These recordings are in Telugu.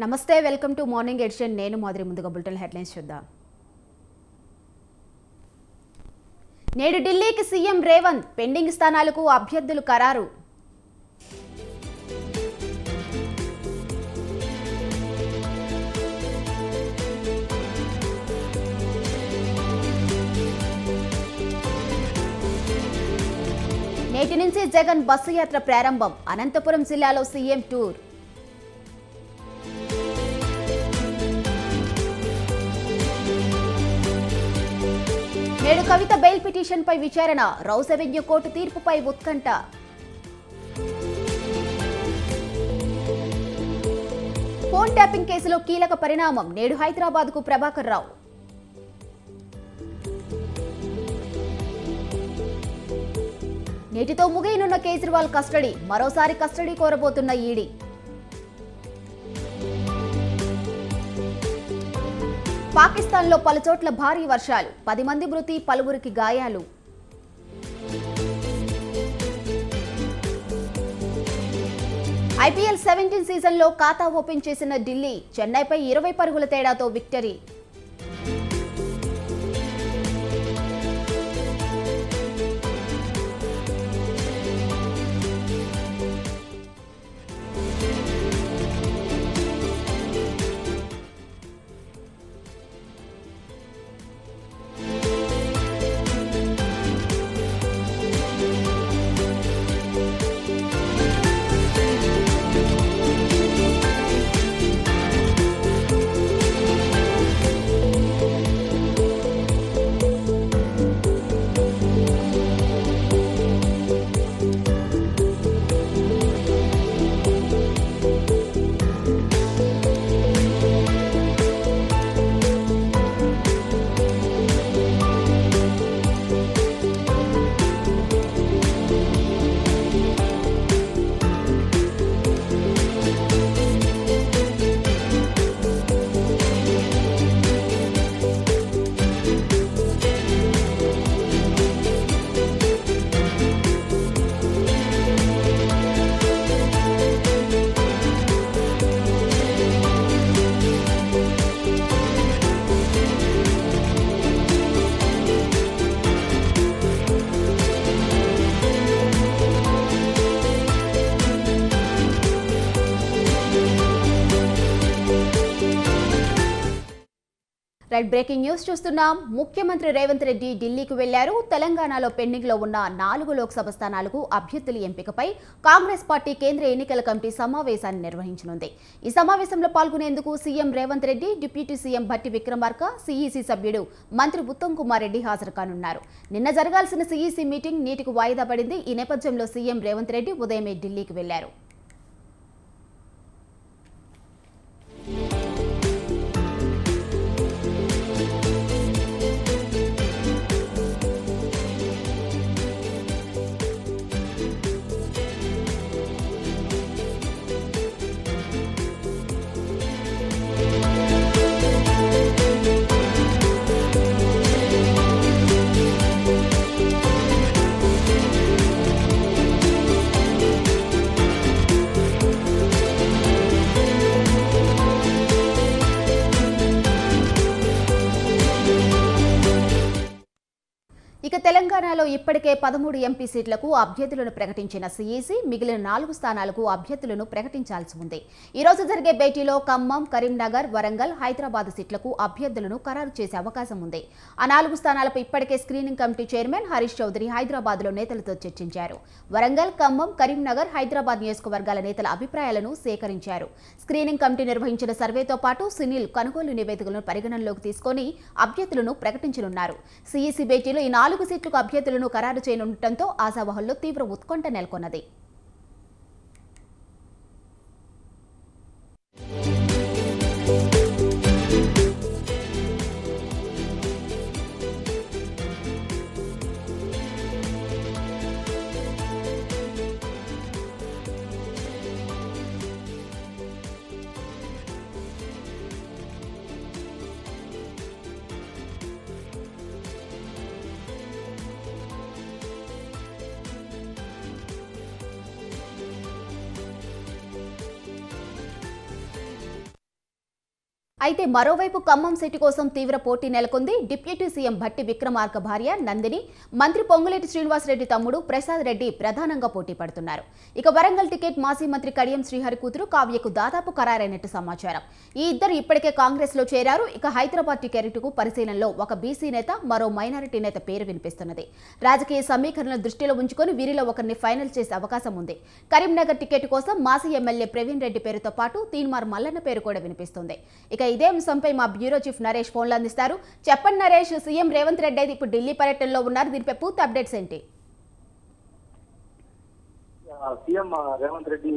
నమస్తే వెల్కమ్ టు మార్నింగ్ ఎడిషన్ నేను మాదిరి ముందుగా బులెటిన్ హెడ్లైన్స్ చూద్దాం నేడు ఢిల్లీకి సీఎం రేవంత్ పెండింగ్ స్థానాలకు అభ్యర్థులు ఖరారు నేటి నుంచి జగన్ బస్సు యాత్ర ప్రారంభం అనంతపురం జిల్లాలో సీఎం టూర్ నేడు కవిత బెయిల్ పిటిషన్పై విచారణ రౌస్ అవెన్యూ కోర్టు తీర్పుపై ఉత్కంఠ ఫోన్ ట్యాపింగ్ కేసులో కీలక పరిణామం నేడు హైదరాబాద్కు ప్రభాకర్ రావు నేటితో ముగియనున్న కేజ్రీవాల్ కస్టడీ మరోసారి కస్టడీ కోరబోతున్న ఈడీ పాకిస్తాన్లో పలుచోట్ల భారీ వర్షాలు 10 మంది మృతి పలువురికి గాయాలు ఐపీఎల్ 17 సీజన్లో ఖాతా ఓపెన్ చేసిన ఢిల్లీ చెన్నైపై 20 పరుగుల తేడాతో విక్టరీ బ్రేకింగ్ న్యూస్ చూస్తున్నాం. ముఖ్యమంత్రి రేవంత్ రెడ్డి ఢిల్లీకి వెళ్లారు. తెలంగాణలో పెండింగ్ లో ఉన్న 4 లోక్సభ స్థానాలకు అభ్యర్థుల ఎంపికపై కాంగ్రెస్ పార్టీ కేంద్ర ఎన్నికల కమిటీ సమావేశాన్ని నిర్వహించనుంది. ఈ సమావేశంలో పాల్గొనేందుకు CM Revanth Reddy, deputy CM Bhatti Vikramarka, CEC సభ్యుడు మంత్రి ఉత్తమ్ కుమార్ రెడ్డి హాజరు కానున్నారు. నిన్న జరగాల్సిన సీఈసీ మీటింగ్ నేటికి వాయిదా పడింది. ఈ నేపథ్యంలో సీఎం రేవంత్ రెడ్డి ఉదయమే ఢిల్లీకి వెళ్లారు. ఇక తెలంగాణలో ఇప్పటికే 13 ఎంపీ సీట్లకు అభ్యర్థులను ప్రకటించిన సీఈసీ మిగిలిన 4 స్థానాలకు అభ్యర్థులను ప్రకటించాల్సి ఉంది. ఈ రోజు జరిగే భేటీలో ఖమ్మం, కరీంనగర్, వరంగల్, హైదరాబాద్ సీట్లకు అభ్యర్థులను ఖరారు చేసే అవకాశం ఉంది. ఆ 4 స్థానాలపై ఇప్పటికే screening committee chairman Harish Chaudhary హైదరాబాద్లో నేతలతో చర్చించారు. వరంగల్, ఖమ్మం, కరీంనగర్, హైదరాబాద్ నియోజకవర్గాల నేతల అభిప్రాయాలను సేకరించారు. స్క్రీనింగ్ కమిటీ నిర్వహించిన సర్వేతో పాటు సినిల్ కొనుగోలు నివేదికలను పరిగణనలోకి తీసుకుని అభ్యర్థులను ప్రకటించనున్నారు. సీఈసీ భేటీలో ఈ 4 సీట్లకు అభ్యర్థులను ఖరారు చేయనుండటంతో ఆశావహుల్లో తీవ్ర ఉత్కంఠ నెలకొన్నది. అయితే మరోవైపు ఖమ్మం సిటీ కోసం తీవ్ర పోటీ నెలకొంది. డిప్యూటీ సీఎం భట్టి విక్రమార్క భార్య నందిని, మంత్రి పొంగులేటి శ్రీనివాసరెడ్డి తమ్ముడు ప్రసాద్ రెడ్డి ప్రధానంగా పోటీ పడుతున్నారు. ఇక వరంగల్ టికెట్ మాజీ మంత్రి కడియం శ్రీహరి కూతురు కావ్యకు దాదాపు ఖరారైనట్టు సమాచారం. ఈ ఇద్దరు ఇప్పటికే కాంగ్రెస్ లో చేరారు. ఇక హైదరాబాద్ టికెట్కు పరిశీలనలో ఒక బీసీ నేత, మరో మైనారిటీ నేత పేరు వినిపిస్తున్నది. రాజకీయ సమీకరణలు దృష్టిలో ఉంచుకొని వీరిలో ఒకరిని ఫైనల్ చేసే అవకాశం ఉంది. కరీంనగర్ టికెట్ కోసం మాజీ ఎమ్మెల్యే ప్రవీణ్ రెడ్డి పేరుతో పాటు తీన్మార్ మల్లన్న పేరు కూడా వినిపిస్తుంది. ఇక ఇదే అంశంపై మా బ్యూరో చీఫ్ నరేష్ ఫోన్లో అందిస్తారు. చెప్పండి నరేష్, సీఎం రేవంత్ రెడ్డి అయితే ఇప్పుడు ఢిల్లీ పర్యటనలో ఉన్నారు. దీనిపై పూర్తి అప్డేట్స్ ఏంటి? సీఎం రేవంత్ రెడ్డి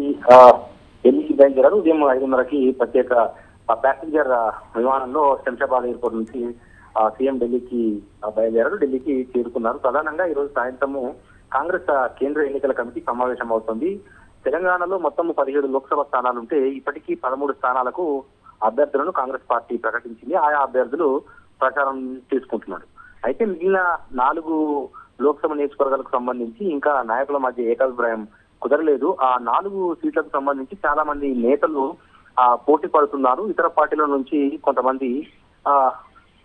ఢిల్లీకి బయలుదేరారు. ఉదయం 5:30కి ప్రత్యేక ప్యాసింజర్ విమానంలో శంషాబాద్ ఎయిర్పోర్ట్ నుంచి సీఎం ఢిల్లీకి బయలుదేరారు. ఢిల్లీకి చేరుకున్నారు. ప్రధానంగా ఈ రోజు సాయంత్రము కాంగ్రెస్ కేంద్ర ఎన్నికల కమిటీ సమావేశం అవుతుంది. తెలంగాణలో మొత్తం 17 లోక్సభ స్థానాలుంటే ఇప్పటికీ 13 స్థానాలకు అభ్యర్థులను కాంగ్రెస్ పార్టీ ప్రకటించింది. ఆయా అభ్యర్థులు ప్రచారం తీసుకుంటున్నారు. అయితే మిగిలిన 4 లోక్సభ నియోజకవర్గాలకు సంబంధించి ఇంకా నాయకుల మధ్య ఏకాభిప్రాయం కుదరలేదు. ఆ 4 సీట్లకు సంబంధించి చాలా మంది నేతలు పోటీ పడుతున్నారు. ఇతర పార్టీల నుంచి కొంతమంది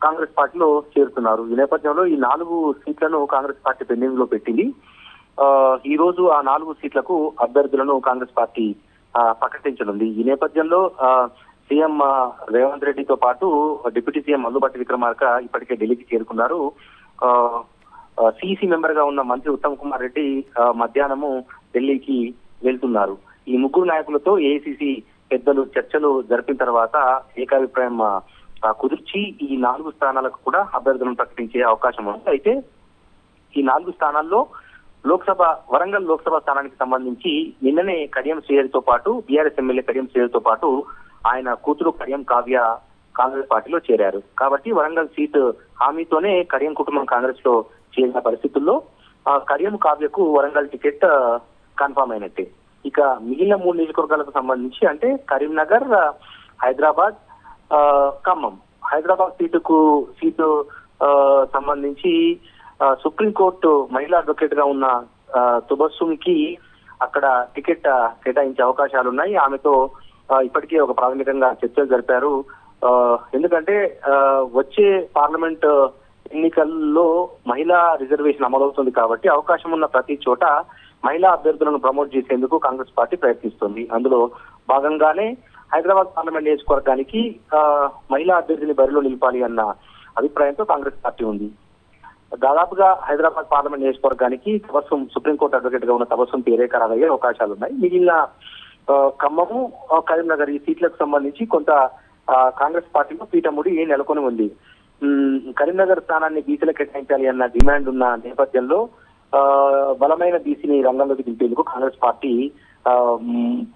కాంగ్రెస్ పార్టీలో చేరుతున్నారు. ఈ నేపథ్యంలో ఈ 4 సీట్లను కాంగ్రెస్ పార్టీ పెండింగ్ లో పెట్టింది. ఈ రోజు ఆ 4 సీట్లకు అభ్యర్థులను కాంగ్రెస్ పార్టీ ప్రకటించనుంది. ఈ నేపథ్యంలో సీఎం రేవంత్ రెడ్డితో పాటు డిప్యూటీ సీఎం భట్టి విక్రమార్క ఇప్పటికే ఢిల్లీకి చేరుకున్నారు. సిఇసి మెంబర్ గా ఉన్న మంత్రి ఉత్తమ్ కుమార్ రెడ్డి మధ్యాహ్నము ఢిల్లీకి వెళ్తున్నారు. ఈ 3 నాయకులతో ఏఐసిసి పెద్దలు చర్చలు జరిపిన తర్వాత ఏకాభిప్రాయం కుదిర్చి ఈ 4 స్థానాలకు కూడా అభ్యర్థులను ప్రకటించే అవకాశం ఉంది. అయితే ఈ 4 స్థానాల్లో వరంగల్ లోక్సభ స్థానానికి సంబంధించి నిన్ననే కడియం శ్రీహరితో పాటు బీఆర్ఎస్ ఎమ్మెల్యే కడియం శ్రీహరితో పాటు ఆయన కూతురు కడియం కావ్య కాంగ్రెస్ పార్టీలో చేరారు. కాబట్టి వరంగల్ సీటు హామీతోనే కడియం కుటుంబం కాంగ్రెస్ లో చేరిన పరిస్థితుల్లో కడియం కావ్యకు వరంగల్ టికెట్ కన్ఫర్మ్ అయినట్టే. ఇక మిగిలిన 3 నియోజకవర్గాలకు సంబంధించి అంటే కరీంనగర్, హైదరాబాద్, ఖమ్మం. హైదరాబాద్ సీటు సంబంధించి సుప్రీంకోర్టు మహిళా అడ్వకేట్ గా ఉన్న తుబస్సుమికి అక్కడ టికెట్ కేటాయించే అవకాశాలు ఉన్నాయి. ఆమెతో ఇప్పటికే ఒక ప్రాథమికంగా చర్చలు జరిపారు. ఎందుకంటే వచ్చే పార్లమెంట్ ఎన్నికల్లో మహిళా రిజర్వేషన్ అమలవుతుంది కాబట్టి అవకాశం ఉన్న ప్రతి చోట మహిళా అభ్యర్థులను ప్రమోట్ చేసేందుకు కాంగ్రెస్ పార్టీ ప్రయత్నిస్తుంది. అందులో భాగంగానే హైదరాబాద్ పార్లమెంట్ నియోజకవర్గానికి మహిళా అభ్యర్థిని బరిలో నిలపాలి అన్న అభిప్రాయంతో కాంగ్రెస్ పార్టీ ఉంది. దాదాపుగా హైదరాబాద్ పార్లమెంట్ నియోజకవర్గానికి తబస్సుం సుప్రీంకోర్టు అడ్వకేట్ గా ఉన్న తబస్సుం పేరే ఖరారయ్యే అవకాశాలు ఉన్నాయి. మిగిలిన ఖమ్మము, కరీంనగర్ ఈ సీట్లకు సంబంధించి కొంత కాంగ్రెస్ పార్టీలో పీఠముడి నెలకొని ఉంది. కరీంనగర్ స్థానాన్ని బీసీలకు కేటాయించాలి అన్న డిమాండ్ ఉన్న నేపథ్యంలో బలమైన బీసీని రంగంలోకి దింపేందుకు కాంగ్రెస్ పార్టీ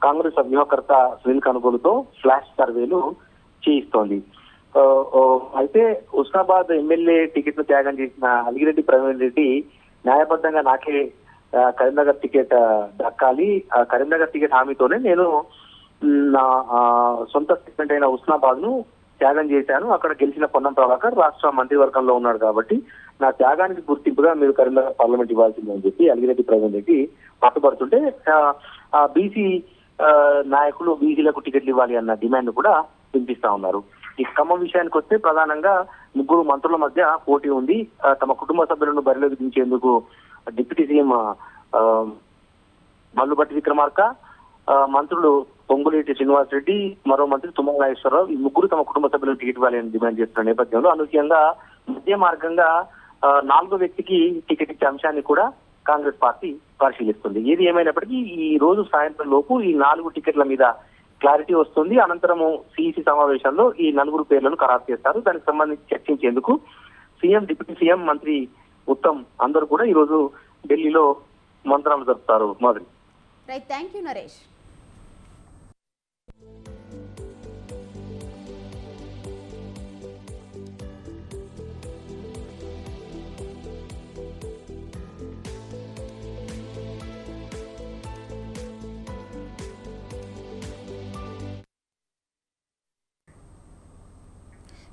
కాంగ్రెస్ వ్యూహకర్త సునీల్ కనుగోలుతో ఫ్లాష్ సర్వేలు చేయిస్తోంది. అయితే హుస్నాబాద్ ఎమ్మెల్యే టికెట్ ను త్యాగం చేసిన అలిగిరెడ్డి ప్రవీణ్ రెడ్డి న్యాయబద్ధంగా నాకే కరీంనగర్ టికెట్ దక్కాలి, కరీంనగర్ టికెట్ హామీతోనే నేను నా సొంత స్టేట్మెంట్ అయిన హుస్నాబాద్ ను త్యాగం చేశాను, అక్కడ గెలిచిన పొన్నం ప్రభాకర్ రాష్ట్ర మంత్రివర్గంలో ఉన్నాడు కాబట్టి నా త్యాగానికి గుర్తింపుగా మీరు కరీంనగర్ పార్లమెంట్ ఇవ్వాల్సిందని చెప్పి అలిగిరెడ్డి ప్రవీణ్ రెడ్డి పట్టుబడుతుంటే బీసీ నాయకులు బీసీలకు టికెట్లు ఇవ్వాలి అన్న డిమాండ్ కూడా వినిపిస్తా ఉన్నారు. ఈ ఖమ్మం విషయానికి వస్తే ప్రధానంగా 3 మంత్రుల మధ్య పోటీ ఉంది. తమ కుటుంబ సభ్యులను బరిలోకి దించేందుకు డిప్యూటీ సీఎం భట్టి విక్రమార్క, మంత్రులు పొంగులేటి శ్రీనివాసరెడ్డి, మరో మంత్రి తుమ్మల నాగేశ్వరరావు ఈ 3 తమ కుటుంబ సభ్యులను టికెట్ ఇవ్వాలని డిమాండ్ చేస్తున్న నేపథ్యంలో అనూహ్యంగా మధ్య మార్గంగా 4వ వ్యక్తికి టికెట్ ఇచ్చే అంశాన్ని కూడా కాంగ్రెస్ పార్టీ పరిశీలిస్తుంది. ఏది ఏమైనప్పటికీ ఈ రోజు సాయంత్రం లోపు ఈ 4 టికెట్ల మీద క్లారిటీ వస్తుంది. అనంతరము సిఇసి సమావేశంలో ఈ 4 పేర్లను ఖరారు చేస్తారు. దానికి సంబంధించి చర్చించేందుకు సీఎం, డిప్యూటీ సీఎం, మంత్రి ఉత్తమ్ అందరూ కూడా ఈ రోజు ఢిల్లీలో మంత్రాలు జరుపుతారు. మాదిరి. Right, thank you Naresh.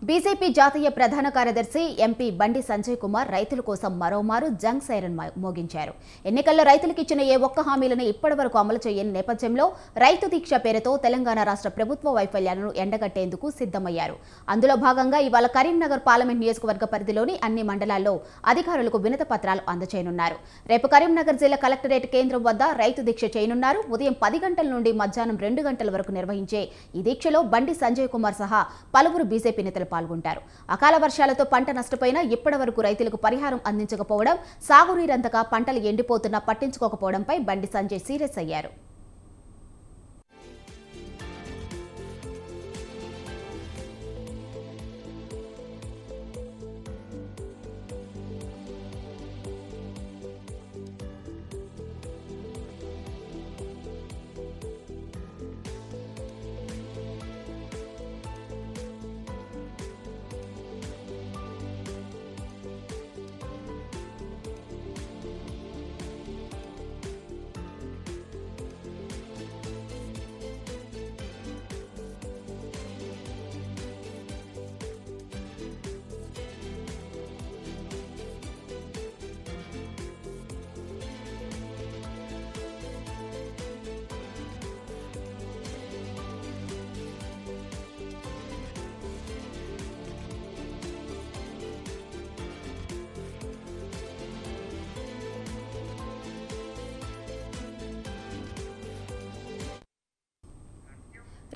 BJP జాతీయ ప్రధాన కార్యదర్శి ఎంపీ బండి సంజయ్ కుమార్ రైతుల కోసం మరోమారు జంగ్ సైరన్ మోగించారు. ఎన్నికల్లో రైతులకు ఇచ్చిన ఏ ఒక్క హామీలను ఇప్పటివరకు అమలు చేయని నేపథ్యంలో రైతు దీక్ష పేరుతో తెలంగాణ రాష్ట్ర ప్రభుత్వ వైఫల్యాలను ఎండగట్టేందుకు సిద్ధమయ్యారు. అందులో భాగంగా ఇవాళ కరీంనగర్ పార్లమెంట్ నియోజకవర్గ పరిధిలోని అన్ని మండలాల్లో అధికారులకు వినతి పత్రాలు అందజేయనున్నారు. రేపు కరీంనగర్ జిల్లా కలెక్టరేట్ కేంద్రం వద్ద రైతు దీక్ష చేయనున్నారు. ఉదయం 10 గంటల నుండి మధ్యాహ్నం 2 గంటల వరకు నిర్వహించే ఈ దీక్షలో బండి సంజయ్ కుమార్ సహా పలువురు బీజేపీ నేతలు పాల్గొంటారు. అకాల వర్షాలతో పంట నష్టపోయినా ఇప్పటి వరకు రైతులకు పరిహారం అందించకపోవడం, సాగునీరంతగా పంటలు ఎండిపోతున్నా పట్టించుకోకపోవడంపై బండి సంజయ్ సీరియస్ అయ్యారు.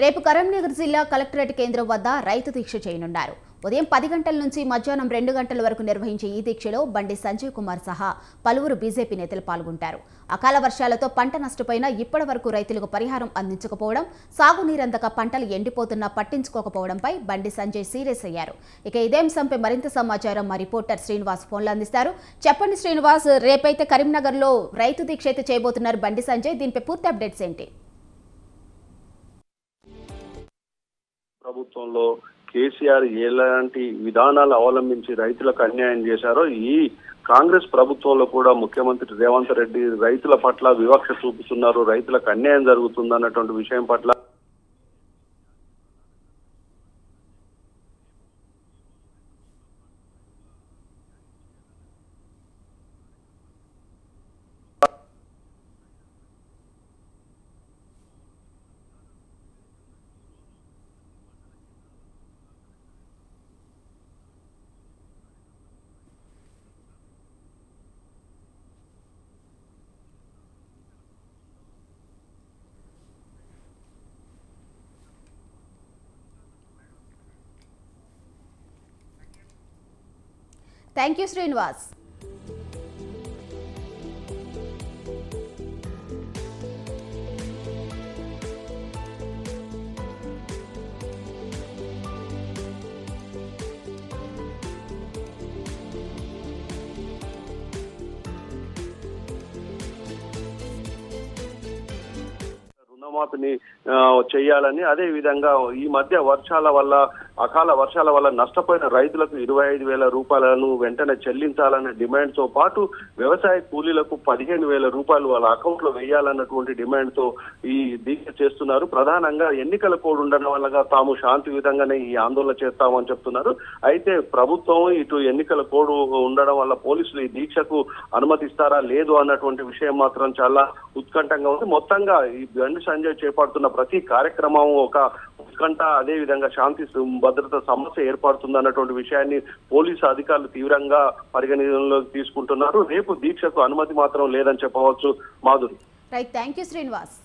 రేపు కరీంనగర్ జిల్లా కలెక్టరేట్ కేంద్రం వద్ద రైతు దీక్ష చేయనున్నారు. ఉదయం 10 గంటల నుంచి మధ్యాహ్నం 2 గంటల వరకు నిర్వహించే ఈ దీక్షలో బండి సంజయ్ కుమార్ సహా పలువురు బీజేపీ నేతలు పాల్గొంటారు. అకాల వర్షాలతో పంట నష్టపోయినా ఇప్పటి వరకు రైతులకు పరిహారం అందించకపోవడం, సాగునీరంతక పంటలు ఎండిపోతున్నా పట్టించుకోకపోవడంపై బండి సంజయ్ సీరియస్ అయ్యారు. ఇక ఇదే అంశంపై మరింత సమాచారం మా రిపోర్టర్ శ్రీనివాస్ ఫోన్లో అందిస్తారు. చెప్పండి శ్రీనివాస్, రేపైతే కరీంనగర్లో రైతు దీక్ష అయితే చేయబోతున్నారు బండి సంజయ్, దీనిపై పూర్తి అప్డేట్స్ ఏంటి? ప్రభుత్వంలో కేసీఆర్ ఎలాంటి విధానాలు అవలంబించి రైతులకు అన్యాయం చేశారో ఈ కాంగ్రెస్ ప్రభుత్వంలో కూడా ముఖ్యమంత్రి రేవంత్ రెడ్డి రైతుల పట్ల వివక్ష చూపుతున్నారు, రైతులకు అన్యాయం జరుగుతుంది అన్నటువంటి విషయం పట్ల థ్యాంక్ యూ శ్రీనివాస్. రుణమాఫీని చేయాలని, అదే విధంగా ఈ మధ్య అకాల వర్షాల వల్ల నష్టపోయిన రైతులకు 25,000 రూపాయలను వెంటనే చెల్లించాలనే డిమాండ్ తో పాటు వ్యవసాయ కూలీలకు 15,000 రూపాయలు వాళ్ళ అకౌంట్ లో వేయాలన్నటువంటి డిమాండ్ తో ఈ దీక్ష చేస్తున్నారు. ప్రధానంగా ఎన్నికల కోడ్ ఉండడం వల్ల తాము శాంతియుతంగానే ఈ ఆందోళన చేస్తామని చెప్తున్నారు. అయితే ప్రభుత్వం ఇటు ఎన్నికల కోడ్ ఉండడం వల్ల పోలీసులు ఈ దీక్షకు అనుమతిస్తారా లేదు అన్నటువంటి విషయం మాత్రం చాలా ఉత్కంఠంగా ఉంది. మొత్తంగా ఈ బండి సంజయ్ చేపడుతున్న ప్రతి కార్యక్రమం ఒక ఉత్కంఠ, అదే విధంగా శాంతి భద్రత సమస్య ఏర్పడుతుంది అన్నటువంటి విషయాన్ని పోలీసు అధికారులు తీవ్రంగా పరిగణనలోకి తీసుకుంటున్నారు. రేపు దీక్షకు అనుమతి మాత్రం లేదని చెప్పవచ్చు. Madhuri. Right, thank you Srinivas.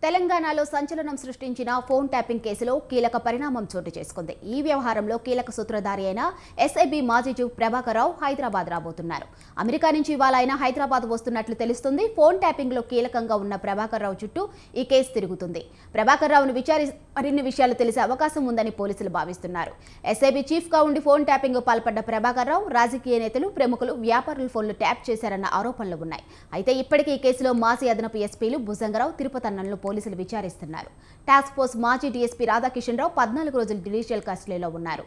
తెలంగాణలో సంచలనం సృష్టించిన ఫోన్ ట్యాపింగ్ కేసులో కీలక పరిణామం చోటు చేసుకుంది. ఈ వ్యవహారంలో కీలక సూత్రధారి అయిన ఎస్ఐబి మాజీ చీఫ్ ప్రభాకర్ రావు హైదరాబాద్ రాబోతున్నారు. అమెరికా నుంచి ఇవాళ ఆయన హైదరాబాద్ వస్తున్నట్లు తెలుస్తుంది. ఫోన్ ట్యాపింగ్ లో కీలకంగా ఉన్న ప్రభాకర్ రావు చుట్టూ ఈ కేసు తిరుగుతుంది. ప్రభాకర్ రావును మరిన్ని విషయాలు తెలిసే అవకాశం ఉందని పోలీసులు భావిస్తున్నారు. ఎస్ఐబి చీఫ్ గా ఉండి ఫోన్ ట్యాపింగ్ పాల్పడ్డ ప్రభాకర్ రావు రాజకీయ నేతలు, ప్రముఖులు, వ్యాపారుల ఫోన్లు ట్యాప్ చేశారన్న ఆరోపణలు ఉన్నాయి. అయితే ఇప్పటికీ ఈ కేసులో మాజీ అదనపు ఎస్పీలు భుజంగరావు, తిరుపతన్నలను పోలీసులు విచారిస్తున్నారు. టాస్క్ ఫోర్స్ మాజీ డీఎస్పీ రాధాకిషన్ రావు 14 రోజులు జ్యుడిషియల్ కస్టడీలో ఉన్నారు.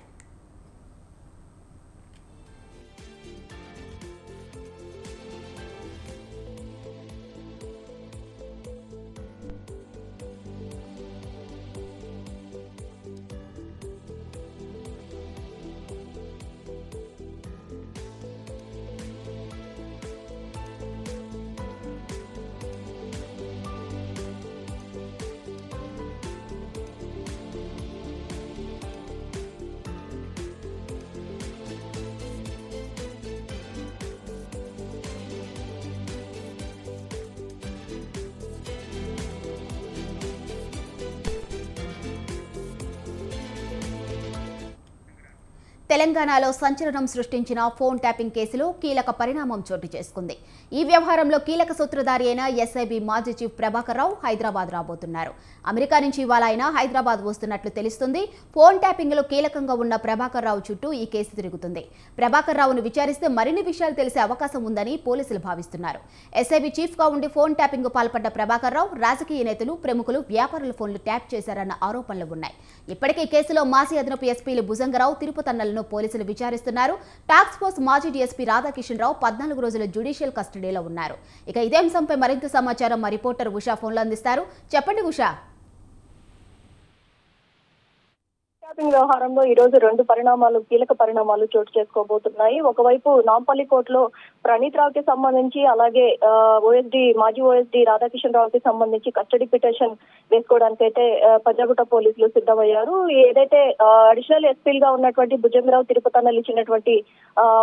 తెలంగాణలో సంచలనం సృష్టించిన ఫోన్ ట్యాపింగ్ కేసులో కీలక పరిణామం చోటు చేసుకుంది. ఈ వ్యవహారంలో కీలక సూత్రధారి అయిన ఎస్ఐబి మాజీ చీఫ్ ప్రభాకర్ రావు హైదరాబాద్ రాబోతున్నారు. అమెరికా నుంచి ఇవాళ ఆయన హైదరాబాద్ వస్తున్నట్లు తెలుస్తుంది. ఫోన్ ట్యాపింగ్ లో కీలకంగా ఉన్న ప్రభాకర్ రావు చుట్టూ ఈ కేసు తిరుగుతుంది. ప్రభాకర్ రావును విచారిస్తే మరిన్ని విషయాలు తెలిసే అవకాశం ఉందని పోలీసులు భావిస్తున్నారు. ఎస్ఐబి చీఫ్ గా ఉండి ఫోన్ ట్యాపింగ్ కు పాల్పడ్డ ప్రభాకర్ రావు రాజకీయ నేతలు, ప్రముఖులు, వ్యాపారుల ఫోన్లు ట్యాప్ చేశారన్న ఆరోపణలు ఉన్నాయి. ఇప్పటికే కేసులో మాజీ అదనపు ఎస్పీలు భుజంగరావు, తిరుపతన్నలను పోలీసులు విచారిస్తున్నారు. టాస్క్ ఫోర్స్ మాజీ డీఎస్పీ రాధాకిషన్ రావు 14 రోజుల జ్యుడిషియల్ కస్టడీలో ఉన్నారు. ఇక ఇదే అంశంపై మరింత సమాచారం మా రిపోర్టర్ ఉషా ఫోన్లో అందిస్తారు. చెప్పండి ఉషా. వ్యవహారంలో ఈ రోజు 2 కీలక పరిణామాలు చోటు చేసుకోబోతున్నాయి. ఒకవైపు నాంపల్లి కోర్టులో ప్రణీత్ రావుకి సంబంధించి, అలాగే మాజీ ఓఎస్డీ రాధాకిషన్ రావుకి సంబంధించి కస్టడీ పిటిషన్ వేసుకోవడానికి అయితే పంజాగుట్ట పోలీసులు సిద్ధమయ్యారు. ఏదైతే అడిషనల్ ఎస్పీలుగా ఉన్నటువంటి భుజంగరావు, తిరుపతన్నలు ఇచ్చినటువంటి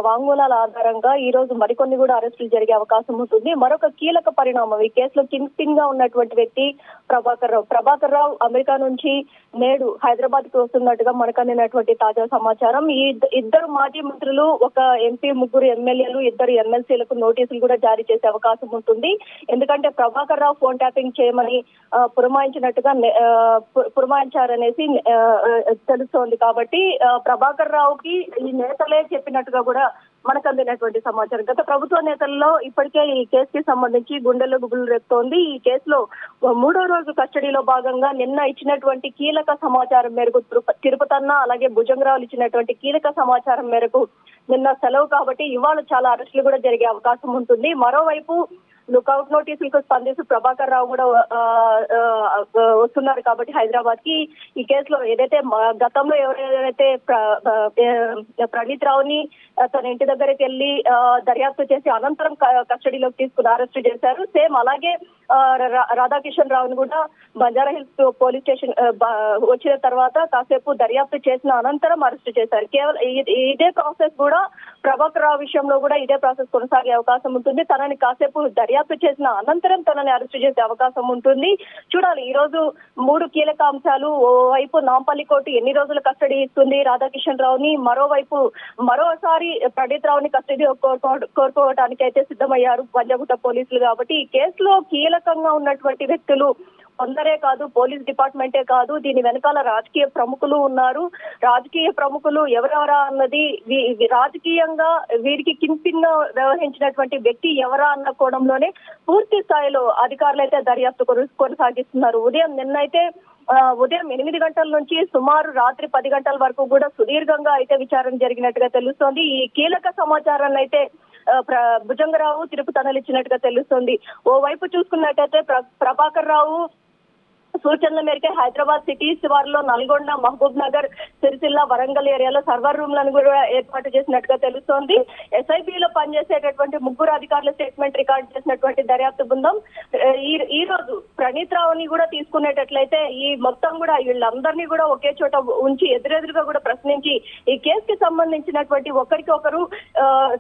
వాంగ్మూలాల ఆధారంగా ఈ రోజు మరికొన్ని కూడా అరెస్టులు జరిగే అవకాశం ఉంటుంది. మరొక కీలక పరిణామం, ఈ కేసులో కింగ్ పిన్ గా ఉన్నటువంటి వ్యక్తి ప్రభాకర్ రావు అమెరికా నుంచి నేడు హైదరాబాద్ కి వస్తున్నట్టుగా మనకు అందినటువంటి తాజా సమాచారం. ఈ ఇద్దరు మాజీ మంత్రులు, ఒక ఎంపీ, 3 ఎమ్మెల్యేలు, 2 ఎమ్మెల్సీలకు నోటీసులు కూడా జారీ చేసే అవకాశం ఉంటుంది. ఎందుకంటే ప్రభాకర్ రావు ఫోన్ ట్యాపింగ్ చేయమని పురమాయించారనేసి తెలుస్తోంది. కాబట్టి ప్రభాకర్ రావుకి ఈ నేతలే చెప్పినట్టుగా కూడా మనకు అందినటువంటి సమాచారం. గత ప్రభుత్వ నేతల్లో ఇప్పటికే ఈ కేసుకి సంబంధించి గుండెల్లో గుబులు రేపుతోంది. ఈ కేసులో 3వ రోజు కస్టడీలో భాగంగా నిన్న ఇచ్చినటువంటి కీలక సమాచారం మేరకు తిరుపతన్న, అలాగే భుజంగరావులు ఇచ్చినటువంటి కీలక సమాచారం మేరకు నిన్న సెలవు కాబట్టి ఇవాళ చాలా అరెస్టులు కూడా జరిగే అవకాశం ఉంటుంది. మరోవైపు లుకౌట్ నోటీసులకు స్పందిస్తూ ప్రభాకర్ రావు కూడా వస్తున్నారు కాబట్టి హైదరాబాద్ కి ఈ కేసులో ఏదైతే గతంలో ఎవరైతే ప్రణీత్ రావుని తన ఇంటి దగ్గరికి వెళ్లి దర్యాప్తు చేసి అనంతరం కస్టడీలోకి తీసుకుని అరెస్ట్ చేశారు. సేమ్ అలాగే రాధాకిషన్ రావుని కూడా బంజారా హిల్స్ పోలీస్ స్టేషన్ వచ్చిన తర్వాత కాసేపు దర్యాప్తు చేసిన అనంతరం అరెస్ట్ చేశారు. కేవలం ఇదే ప్రాసెస్ కూడా ప్రభాకర్ రావు విషయంలో కూడా ఇదే ప్రాసెస్ కొనసాగే అవకాశం ఉంటుంది. తనని కాసేపు దర్యాప్తు చేసిన అనంతరం తనని అరెస్ట్ చేసే అవకాశం ఉంటుంది. చూడాలి. ఈ రోజు 3 కీలక అంశాలు. ఓవైపు నాంపల్లి కోర్టు ఎన్ని రోజులు కస్టడీ ఇస్తుంది రాధాకిషన్ రావుని, మరోవైపు మరోసారి ప్రణీత్ రావుని కస్టడీ కోరుకోవడానికి అయితే సిద్ధమయ్యారు పంజాగుట్ట పోలీసులు. కాబట్టి ఈ కేసులో కీలకంగా ఉన్నటువంటి వ్యక్తులు కొందరే కాదు, పోలీస్ డిపార్ట్మెంటే కాదు, దీని వెనకాల రాజకీయ ప్రముఖులు ఉన్నారు. రాజకీయ ప్రముఖులు ఎవరెవరా అన్నది, రాజకీయంగా వీరికి కింగ్ వ్యవహరించినటువంటి వ్యక్తి ఎవరా అన్న కోణంలోనే పూర్తి స్థాయిలో అధికారులు అయితే దర్యాప్తు కొనసాగిస్తున్నారు. ఉదయం 8 గంటల నుంచి సుమారు రాత్రి 10 గంటల వరకు కూడా సుదీర్ఘంగా అయితే విచారణ జరిగినట్టుగా తెలుస్తోంది. ఈ కీలక సమాచారాన్ని అయితే భుజంగరావు, తిరుపతన్నలు ఇచ్చినట్టుగా తెలుస్తోంది. ఓవైపు చూసుకున్నట్టయితే ప్రభాకర్ రావు సూచనల మేరకే హైదరాబాద్ సిటీ శివారులో నల్గొండ, మహబూబ్ నగర్, సిరిసిల్ల, వరంగల్ ఏరియాలో సర్వర్ రూమ్లను కూడా ఏర్పాటు చేసినట్టుగా తెలుస్తోంది. ఎస్ఐబిలో పనిచేసేటటువంటి 3 అధికారుల స్టేట్మెంట్ రికార్డు చేసినటువంటి దర్యాప్తు బృందం ఈ రోజు ప్రణీత్ రావుని కూడా తీసుకునేటట్లయితే ఈ మొత్తం కూడా వీళ్ళందరినీ కూడా ఒకే చోట ఉంచి ఎదురెదురుగా కూడా ప్రశ్నించి ఈ కేసుకి సంబంధించినటువంటి ఒకరికొకరు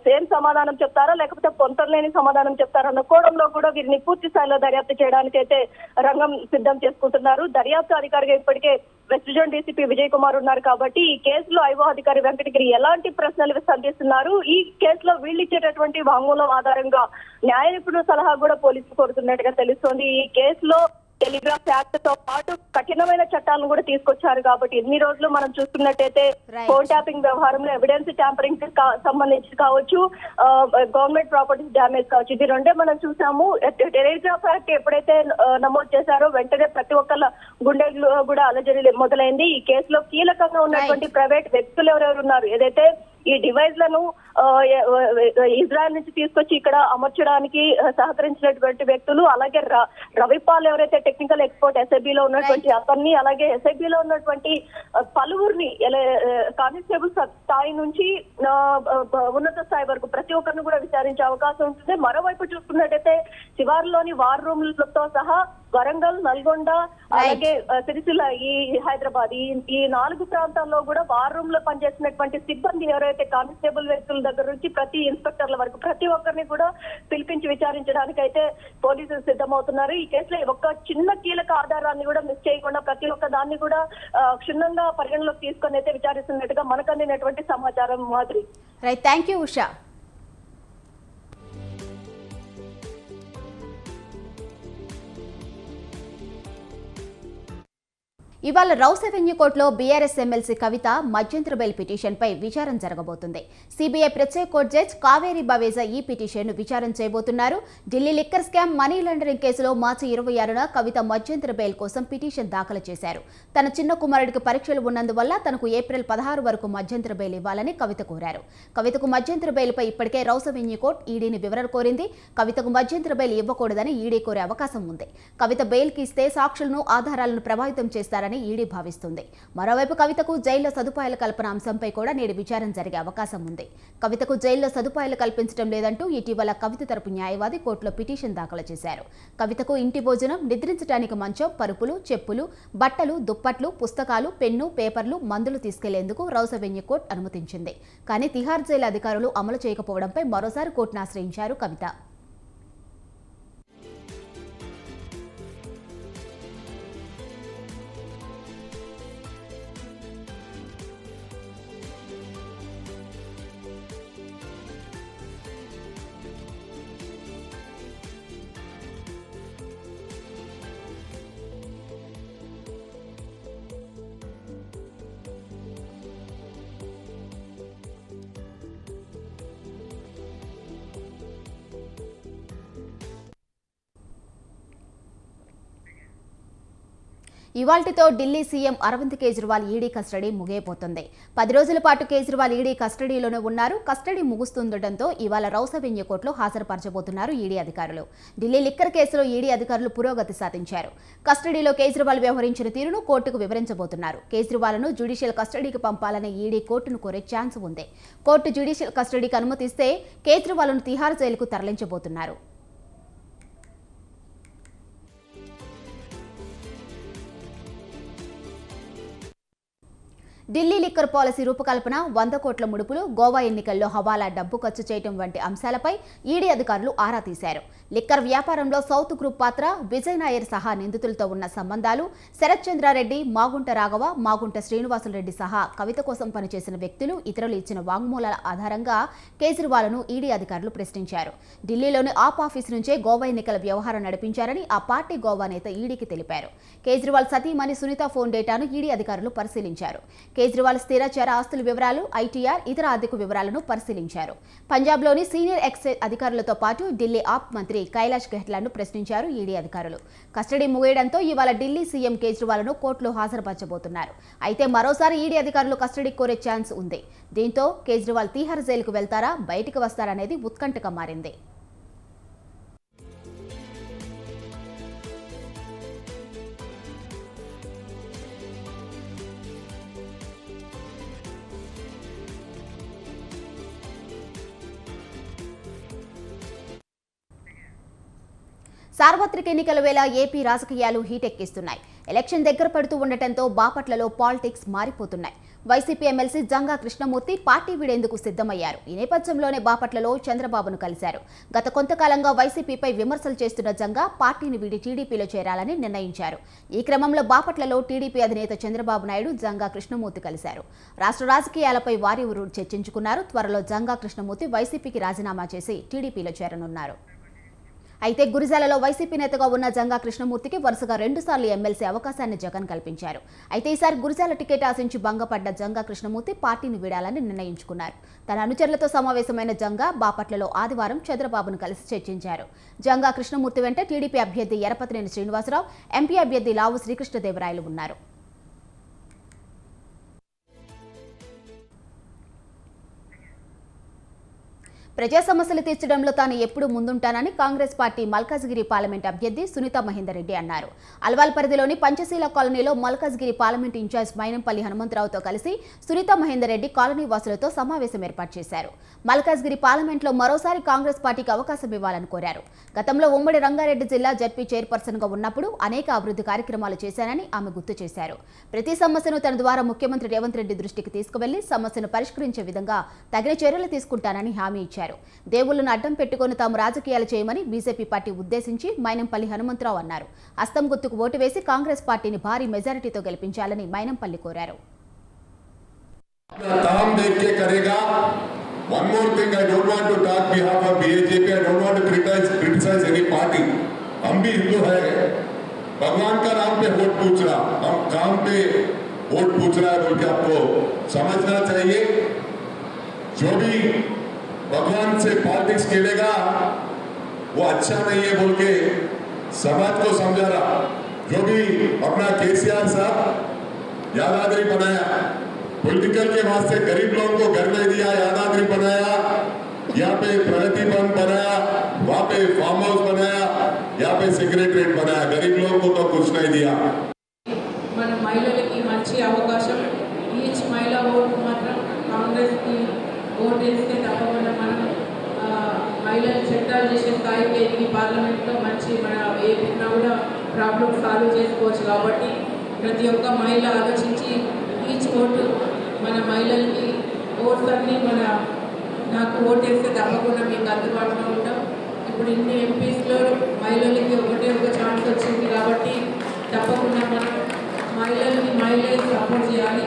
సేమ్ సమాధానం చెప్తారా లేకపోతే పొంతలేని సమాధానం చెప్తారా అన్న కోణంలో కూడా వీరిని పూర్తి స్థాయిలో దర్యాప్తు చేయడానికి అయితే రంగం సిద్ధం చేసుకుంటున్నారు. దర్యాప్తు అధికారిగా ఇప్పటికే west zone DCP Vijay Kumar ఉన్నారు. కాబట్టి ఈ కేసులో ఐఓ అధికారి వెంకటగిరి ఎలాంటి ప్రశ్నలు సంధిస్తున్నారు, ఈ కేసులో వీళ్ళు ఇచ్చేటటువంటి వాంగ్మూలం ఆధారంగా న్యాయ నిపుణుల సలహా కూడా పోలీసులు కోరుతున్నట్టుగా తెలుస్తోంది. ఈ కేసులో టెలిగ్రాఫ్ యాక్ట్ తో పాటు కఠినమైన చట్టాలను కూడా తీసుకొచ్చారు. కాబట్టి ఎన్ని రోజులు మనం చూస్తున్నట్టయితే ఫోన్ ట్యాపింగ్ వ్యవహారంలో ఎవిడెన్స్ ట్యాంపరింగ్ సంబంధించి కావచ్చు, గవర్నమెంట్ ప్రాపర్టీస్ డ్యామేజ్ కావచ్చు, ఇది రెండే మనం చూసాము. టెలిగ్రాఫ్ యాక్ట్ ఎప్పుడైతే నమోదు చేశారో వెంటనే ప్రతి ఒక్కళ్ళ గుండెలు కూడా అలజడి మొదలైంది. ఈ కేసులో కీలకంగా ఉన్నటువంటి ప్రైవేట్ వ్యక్తులు ఎవరెవరు ఉన్నారు, ఏదైతే ఈ డివైస్ లను ఇజ్రాయెల్ నుంచి తీసుకొచ్చి ఇక్కడ అమర్చడానికి సహకరించినటువంటి వ్యక్తులు, అలాగే రవిపాల్ ఎవరైతే టెక్నికల్ ఎక్స్పర్ట్ ఎస్ఐబిలో ఉన్నటువంటి అతన్ని, అలాగే ఎస్ఐబిలో ఉన్నటువంటి పలువురిని కానిస్టేబుల్ స్థాయి నుంచి ఉన్నత స్థాయి వరకు ప్రతి ఒక్కరిని కూడా విచారించే అవకాశం ఉంటుంది. మరోవైపు చూసుకున్నట్టయితే శివారులోని వార్ రూమ్లతో సహా వరంగల్, నల్గొండ, అలాగే సిరిసిల్ల, ఈ హైదరాబాద్, ఈ 4 ప్రాంతాల్లో కూడా వార్ రూమ్ లో పనిచేసినటువంటి సిబ్బంది ఎవరైతే కానిస్టేబుల్ వ్యక్తుల దగ్గర నుంచి ప్రతి ఇన్స్పెక్టర్ల వరకు ప్రతి ఒక్కరిని కూడా పిలిపించి విచారించడానికి అయితే పోలీసులు సిద్ధమవుతున్నారు. ఈ కేసులో ఒక్క చిన్న కీలక ఆధారాన్ని కూడా మిస్ చేయకుండా ప్రతి ఒక్క దాన్ని కూడా క్షుణ్ణంగా పరిగణలోకి తీసుకొని అయితే విచారిస్తున్నట్టుగా మనకు అందినటువంటి సమాచారం. మాదిరి. Right, thank you Usha. ఇవాళ రౌస్ అవెన్యూ కోర్టులో బీఆర్ఎస్ ఎమ్మెల్సీ కవిత మధ్యంతర బెయిల్ పిటిషన్పై విచారణ జరగబోతుంది. సిబిఐ ప్రత్యేక కోర్టు జడ్జి కావేరి బవేజా ఈ పిటిషన్ను విచారణ చేయబోతున్నారు. Delhi liquor scam, money laundering కేసులో మార్చి 26న కవిత మధ్యంతర బెయిల్ కోసం పిటిషన్ దాఖలు చేశారు. తన చిన్న కుమారుడికి పరీక్షలు ఉన్నందువల్ల తనకు ఏప్రిల్ 16 వరకు మధ్యంతర బెయిల్ ఇవ్వాలని కవిత కోరారు. కవితకు మధ్యంతర బెయిల్పై ఇప్పటికే రౌస్ అవెన్యూ కోర్టు ఈడీని వివరణ కోరింది. కవితకు మధ్యంతర బెయిల్ ఇవ్వకూడదని ఈడీ కోరే అవకాశం ఉంది. కవిత బెయిల్కి ఇస్తే సాక్షులను, ఆధారాలను ప్రభావితం చేస్తారని ఈడీ భావిస్తుంది. మరోవైపు కవితకు జైల్లో సదుపాయాల కల్పన అంశంపై కూడా నేడు విచారణ జరిగే అవకాశం ఉంది. కవితకు జైల్లో సదుపాయాలు కల్పించడం లేదంటూ ఇటీవల కవిత తరపు న్యాయవాది కోర్టులో పిటిషన్ దాఖలు చేశారు. కవితకు ఇంటి భోజనం, నిద్రించడానికి మంచం, పరుపులు, చెప్పులు, బట్టలు, దుప్పట్లు, పుస్తకాలు, పెన్ను, పేపర్లు, మందులు తీసుకెళ్లేందుకు రౌస్ అవెన్యూ కోర్టు అనుమతించింది. కానీ తిహార్ జైలు అధికారులు అమలు చేయకపోవడంపై మరోసారి కోర్టును ఆశ్రయించారు కవిత. ఇవాల్టితో Delhi CM Arvind Kejriwal ED custody ముగియబోతుంది. 10 రోజుల పాటు కేజ్రీవాల్ ఈడీ కస్టడీలోనే ఉన్నారు. కస్టడీ ముగుస్తుండటంతో ఇవాళ రౌస్ అవెన్యూ కోర్టులో హాజరుపరచబోతున్నారు ఈడీ అధికారులు. ఢిల్లీ లిక్కర్ కేసులో ఈడీ అధికారులు పురోగతి సాధించారు. కస్టడీలో కేజ్రీవాల్ వ్యవహరించిన తీరును కోర్టుకు వివరించబోతున్నారు. కేజ్రీవాల్ను జ్యుడిషియల్ కస్టడీకి పంపాలని ఈడీ కోర్టును కోరే ఛాన్స్ ఉంది. కోర్టు జ్యుడిషియల్ కస్టడీకి అనుమతిస్తే కేజ్రీవాల్ను తిహార్ జైలుకు తరలించబోతున్నారు. ఢిల్లీ లిక్కర్ పాలసీ రూపకల్పన, 100 కోట్ల ముడుపులు, గోవా ఎన్నికల్లో హవాలా డబ్బు ఖర్చు చేయడం వంటి అంశాలపై ఈడీ అధికారులు ఆరా తీశారు. లిక్కర్ వ్యాపారంలో సౌత్ గ్రూప్ పాత్ర, విజయ్ నాయర్ సహా నిందితులతో ఉన్న సంబంధాలు, శరత్ చంద్రారెడ్డి, మాగుంట రాఘవ, మాగుంట శ్రీనివాసులరెడ్డి సహా కవిత కోసం పనిచేసిన వ్యక్తులు, ఇతరులు ఇచ్చిన వాంగ్మూలాల ఆధారంగా కేజ్రీవాల్ను ఈడీ అధికారులు ప్రశ్నించారు. ఢిల్లీలోని ఆప్ ఆఫీస్ నుంచే గోవా ఎన్నికల వ్యవహారం నడిపించారని ఆ పార్టీ గోవా నేత ఈడీకి తెలిపారు. కేజ్రీవాల్ సతీమణి సునీత ఫోన్ డేటాను ఈడీ అధికారులు పరిశీలించారు. కేజ్రీవాల్ స్థిరచర ఆస్తుల వివరాలు, ఐటీఆర్, ఇతర ఆర్థిక వివరాలను పరిశీలించారు. పంజాబ్లోని సీనియర్ ఎక్సైజ్ అధికారులతో పాటు ఢిల్లీ ఆప్ మంత్రి కైలాష్ గెహ్లాట్ను ప్రశ్నించారు ఈడీ అధికారులు. కస్టడీ ముగియడంతో ఇవాళ ఢిల్లీ సీఎం కేజ్రీవాల్ను కోర్టులో హాజరుపరచబోతున్నారు. అయితే మరోసారి ఈడీ అధికారులు కస్టడీ కోరే ఛాన్స్ ఉంది. దీంతో కేజ్రీవాల్ తిహార్ జైలుకు వెళ్తారా, బయటికి వస్తారనేది ఉత్కంఠగా మారింది. సార్వత్రిక ఎన్నికల వేళ ఏపీ రాజకీయాలు హీటెక్కిస్తున్నాయి. ఎలక్షన్ దగ్గర పడుతూ ఉండటంతో బాపట్లలో పాలిటిక్స్ మారిపోతున్నాయి. వైసీపీ ఎమ్మెల్సీ జంగా కృష్ణమూర్తి పార్టీ వీడేందుకు సిద్ధమయ్యారు. ఈ నేపథ్యంలోనే బాపట్లలో చంద్రబాబును కలిశారు. గత కొంతకాలంగా వైసీపీపై విమర్శలు చేస్తున్న జంగా పార్టీని వీడి టీడీపీలో చేరాలని నిర్ణయించారు. ఈ క్రమంలో బాపట్లలో టీడీపీ అధినేత చంద్రబాబు నాయుడు జంగా కృష్ణమూర్తి కలిశారు. రాష్ట్ర రాజకీయాలపై వారివురు చర్చించుకున్నారు. త్వరలో జంగా కృష్ణమూర్తి వైసీపీకి రాజీనామా చేసి టీడీపీలో చేరనున్నారు. అయితే గురిజాలలో వైసీపీ నేతగా ఉన్న జంగా కృష్ణమూర్తికి వరుసగా 2 సార్లు ఎమ్మెల్సీ అవకాశాన్ని జగన్ కల్పించారు. అయితే ఈసారి గురిజాల టికెట్ ఆశించి భంగపడ్డ జంగా కృష్ణమూర్తి పార్టీని వీడాలని నిర్ణయించుకున్నారు. తన అనుచరులతో సమావేశమైన జంగా బాపట్లలో ఆదివారం చంద్రబాబును కలిసి చర్చించారు. జంగా కృష్ణమూర్తి వెంట టీడీపీ అభ్యర్థి ఎరపతినేని శ్రీనివాసరావు, ఎంపీ అభ్యర్థి లావు శ్రీకృష్ణదేవరాయలు ఉన్నారు. ప్రజా సమస్యలు తీర్చడంలో తాను ఎప్పుడూ ముందుంటానని కాంగ్రెస్ పార్టీ మల్కాజ్గిరి పార్లమెంట్ అభ్యర్థి సునీత మహేందర్ రెడ్డి అన్నారు. అల్వాల్ పరిధిలోని పంచశీల కాలనీలో మల్కాజ్గిరి పార్లమెంట్ ఇన్ఛార్జ్ మైనంపల్లి హనుమంతరావుతో కలిసి సునీత మహేందర్ రెడ్డి కాలనీ వాసులతో సమావేశం ఏర్పాటు చేశారు. మల్కాజ్గిరి పార్లమెంట్లో మరోసారి కాంగ్రెస్ పార్టీకి అవకాశం ఇవ్వాలని కోరారు. గతంలో ఉమ్మడి రంగారెడ్డి జిల్లా జడ్పీ చైర్పర్సన్గా ఉన్నప్పుడు అనేక అభివృద్ధి కార్యక్రమాలు చేశానని ఆమె గుర్తు చేశారు. ప్రతి సమస్యను తన ద్వారా ముఖ్యమంత్రి రేవంత్ రెడ్డి దృష్టికి తీసుకువెళ్లి సమస్యను పరిష్కరించే విధంగా తగిన చర్యలు తీసుకుంటానని హామీ ఇచ్చారు. దేవుళ్లను అడ్డం పెట్టుకుని తాము రాజకీయాలు చేయమని బీజేపీ పార్టీ ఉద్దేశించి మైనంపల్లి హనుమంతరావు అన్నారు. హస్తం గుర్తుకు ఓటు వేసి కాంగ్రెస్ పార్టీని భారీ మెజారిటీతో గెలిపించాలని మైనంపల్లి కోరారు. One more thing, I don't want to talk behalf of BJP. I don't want to criticize any party. हम भी हिंदू है. भगवान का नाम पे वोट पूछ रहा, हम काम पे वोट पूछ रहा है बोल के आपको समझना चाहिए. जो भी भगवान से पॉलिटिक्स खेलेगा वो अच्छा नहीं है बोल के समाज को समझा रहा. जो भी अपना केसीआर साहब यादाद्री बनाया, पॉलिटिकल के वास्ते गरीब लोगों को घर में दिया, यादाद्री बनाया, यहाँ पे प्रगति वन बनाया, वहाँ पे फार्म हाउस बनाया, यहाँ पे सेक्रेटरीट बनाया. गरीब लोगों को तो कुछ नहीं दिया. మన మహిళలకి మంచి అవకాశం. ఈచ్ మహిళ ఓటు మాత్రం కాంగ్రెస్ కి ఓటు వేస్తే తప్పకుండా మనం మహిళలు చట్టాలు చేసే స్థాయికి ఎదిగి పార్లమెంట్లో మంచి మన ఏ ఉన్నా కూడా ప్రాబ్లం సాల్వ్ చేసుకోవచ్చు. కాబట్టి ప్రతి ఒక్క మహిళ ఆలోచించి ఈచ్ ఓటు మన మహిళలకి ఓట్స్ అన్నీ నాకు ఓటేస్తే తప్పకుండా మీకు అందుబాటులో ఉంటాం. ఇప్పుడు ఇన్ని ఎంపీస్లో మహిళలకి ఒకటే ఒక ఛాన్స్ వచ్చింది కాబట్టి తప్పకుండా మనం మహిళలే సపోర్ట్ చేయాలి.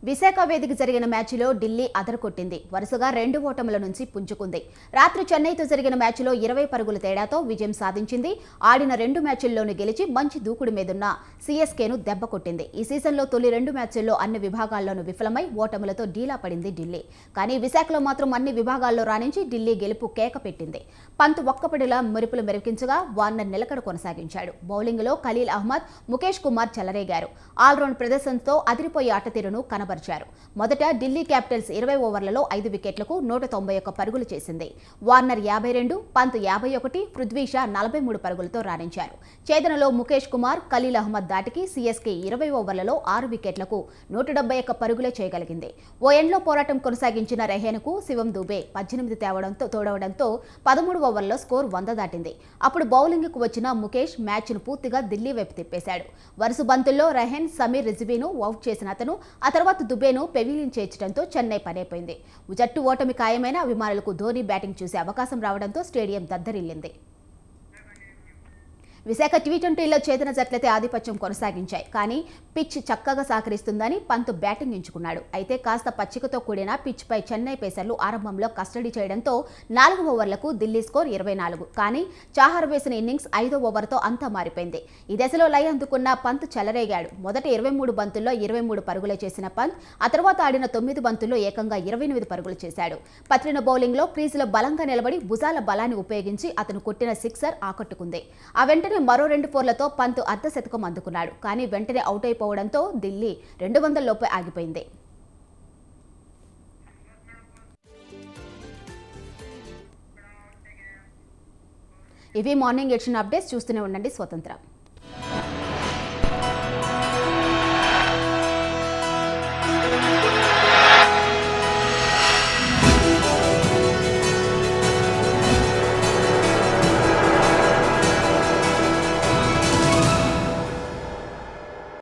విశాఖ వేదిక జరిగిన మ్యాచ్లో ఢిల్లీ అదరకొట్టింది. వరుసగా 2 ఓటముల నుంచి పుంజుకుంది. రాత్రి చెన్నైతో జరిగిన మ్యాచ్లో 20 పరుగుల తేడాతో విజయం సాధించింది. ఆడిన 2 మ్యాచ్ల్లోనూ గెలిచి మంచి దూకుడు మీదున్న సీఎస్కేను దెబ్బ కొట్టింది. ఈ సీజన్లో తొలి 2 మ్యాచ్ల్లో అన్ని విభాగాల్లోనూ విఫలమై ఓటములతో డీలా పడింది ఢిల్లీ. కానీ విశాఖలో మాత్రం అన్ని విభాగాల్లో రాణించి ఢిల్లీ గెలుపు కేక పెట్టింది. పంత్ ఒక్కపడిలా మెరుపులు మెరిపించగా వార్నర్ నిలకడ కొనసాగించాడు. బౌలింగ్లో ఖలీల్ అహ్మద్, ముఖేష్ కుమార్ చెలరేగారు. ఆల్రౌండ్ ప్రదర్శనతో అదిరిపోయే ఆటతీరును కనబరిచారు. మొదట ఢిల్లీ క్యాపిటల్స్ 20 ఓవర్లలో 5 వికెట్లకు 191 పరుగులు చేసింది. వార్నర్ 52, పంత్ 51, పృథ్వీ షా 43 పరుగులతో రాణించారు. ఛేదనలో ముఖేష్ కుమార్, ఖలీల్ అహ్మద్ దాటికి సీఎస్కే 20 ఓవర్లలో 6 వికెట్లకు 171 పరుగులే చేయగలిగింది. ఓ ఎండ్లో పోరాటం కొనసాగించిన రెహేన్కు శివం దుబే 18 తోడవడంతో 13 ఓవర్లలో స్కోర్ 100 దాటింది. అప్పుడు బౌలింగ్కు వచ్చిన ముఖేష్ మ్యాచ్ను పూర్తిగా ఢిల్లీ వైపు తిప్పేశాడు. వరుస బంతుల్లో రెహేన్, సమీర్ రిజ్వీను అవుట్ చేసిన అతను ఆ తర్వాత దుబేను పెవిలియన్ చేర్చడంతో చెన్నై పనైపోయింది. జట్టు ఓటమి ఖాయమైన అభిమానులకు ధోనీ బ్యాటింగ్ చూసే అవకాశం రావడంతో స్టేడియం దద్దరిల్లింది. విశాఖ టీ20లో చేతన జట్లయితే ఆధిపత్యం కొనసాగించాయి. కానీ పిచ్ చక్కగా సహకరిస్తుందని పంత్ బ్యాటింగ్ ఎంచుకున్నాడు. అయితే కాస్త పచ్చికతో కూడిన పిచ్పై చెన్నై పేసర్లు ఆరంభంలో కస్టడీ చేయడంతో 4 ఓవర్లకు ఢిల్లీ స్కోర్ 24. కానీ చాహర్ వేసిన ఇన్నింగ్స్ 5వ ఓవర్తో అంతా మారిపోయింది. ఈ దశలో లై అందుకున్న పంత్ చెలరేగాడు. మొదటి 23 బంతుల్లో 23 పరుగులే చేసిన పంత్ ఆ తర్వాత ఆడిన 9 బంతుల్లో ఏకంగా 28 పరుగులు చేశాడు. పత్రిన బౌలింగ్లో క్రీజులో బలంగా నిలబడి భుజాల బలాన్ని ఉపయోగించి అతను కొట్టిన సిక్సర్ ఆకట్టుకుంది. ఆ వెంటనే మరో 2 4లతో పంత్ అర్ధశతకం అందుకున్నాడు. కానీ వెంటనే అవుట్ అయిపోవడంతో ఢిల్లీ 200 లోపే ఆగిపోయింది. ఇవి మార్నింగ్ ఎడిషన్ అప్డేట్స్. చూస్తూనే ఉండండి స్వతంత్ర.